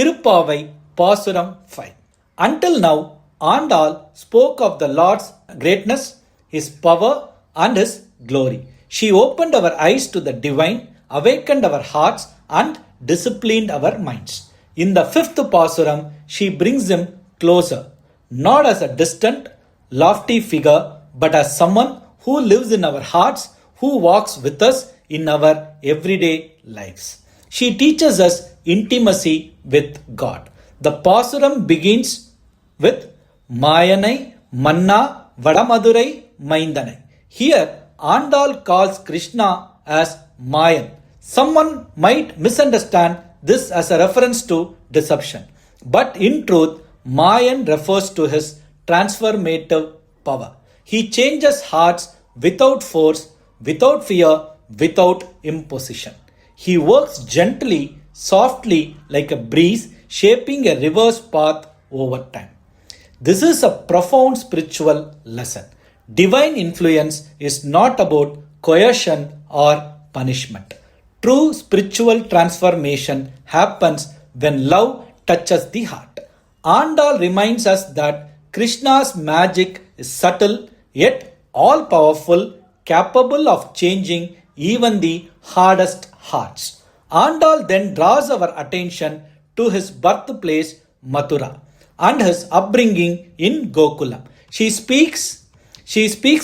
Thiruppaavai Pasuram 5. Until now, Andal spoke of the Lord's greatness, His power and His glory. She opened our eyes to the divine, awakened our hearts and disciplined our minds. In the 5th Pasuram, she brings Him closer, not as a distant, lofty figure, but as someone who lives in our hearts, who walks with us in our everyday lives. She teaches us intimacy with God. The Pasuram begins with Mayanai, Manna, Vadamadurai, Maindanai. Here, Andal calls Krishna as Mayan. Someone might misunderstand this as a reference to deception. But in truth, Mayan refers to his transformative power. He changes hearts without force, without fear, without imposition. He works gently, softly like a breeze, shaping a river's path over time. This is a profound spiritual lesson. Divine influence is not about coercion or punishment. True spiritual transformation happens when love touches the heart. Andal reminds us that Krishna's magic is subtle yet all-powerful, capable of changing even the hardest hearts. Andal then draws our attention to his birthplace Mathura and his upbringing in Gokulam. She speaks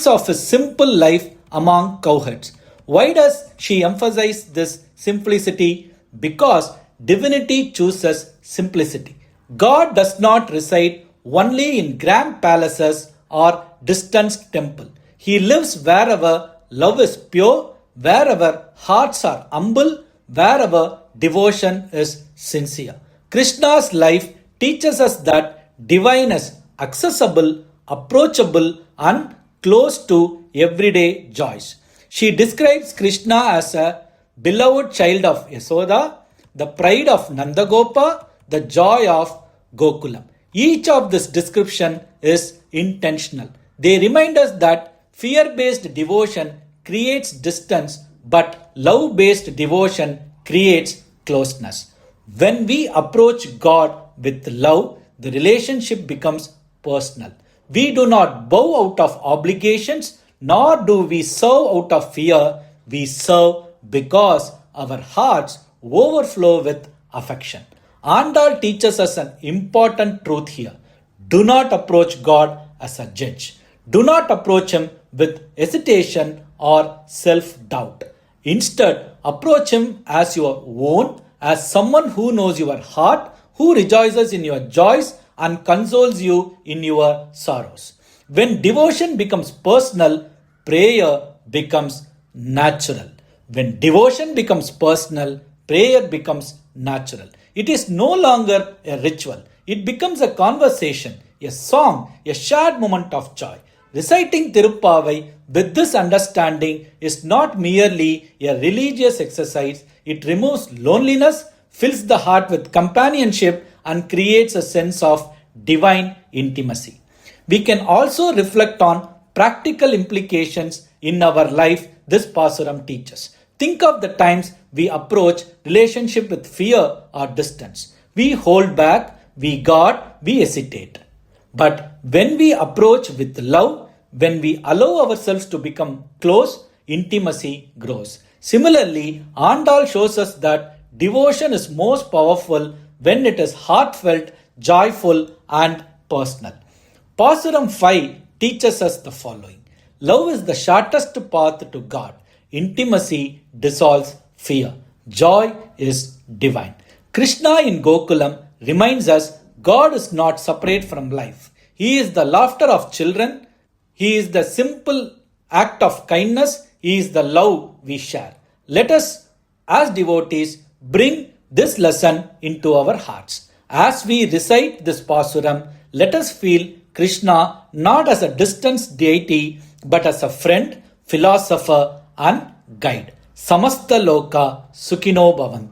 of his simple life among cowherds. Why does she emphasize this simplicity? Because divinity chooses simplicity. God does not reside only in grand palaces or distant temple. He lives wherever love is pure, wherever hearts are humble, wherever devotion is sincere. Krishna's life teaches us that divine is accessible, approachable and close to everyday joys. She describes Krishna as a beloved child of Yasoda, the pride of Nandagopa, the joy of Gokulam. Each of this description is intentional. They remind us that fear-based devotion creates distance, but love-based devotion creates closeness. When we approach God with love, the relationship becomes personal. We do not bow out of obligations, nor do we serve out of fear. We serve because our hearts overflow with affection. Andal teaches us an important truth here. Do not approach God as a judge. Do not approach Him with hesitation or self-doubt. Instead, approach Him as your own, as someone who knows your heart, who rejoices in your joys and consoles you in your sorrows. When devotion becomes personal, prayer becomes natural. When devotion becomes personal, prayer becomes natural. It is no longer a ritual. It becomes a conversation, a song, a shared moment of joy. Reciting Thiruppaavai with this understanding is not merely a religious exercise. It removes loneliness, fills the heart with companionship and creates a sense of divine intimacy. We can also reflect on practical implications in our life this Pasuram teaches. Think of the times we approach relationship with fear or distance. We hold back, we guard, we hesitate. But when we approach with love, when we allow ourselves to become close, intimacy grows. Similarly, Andal shows us that devotion is most powerful when it is heartfelt, joyful and personal. Pasuram 5 teaches us the following. Love is the shortest path to God. Intimacy dissolves fear. Joy is divine. Krishna in Gokulam reminds us God is not separate from life. He is the laughter of children. He is the simple act of kindness. He is the love we share. Let us, as devotees, bring this lesson into our hearts. As we recite this Pasuram, let us feel Krishna not as a distant deity, but as a friend, philosopher and guide. Samasta Loka Sukhino Bhavantu.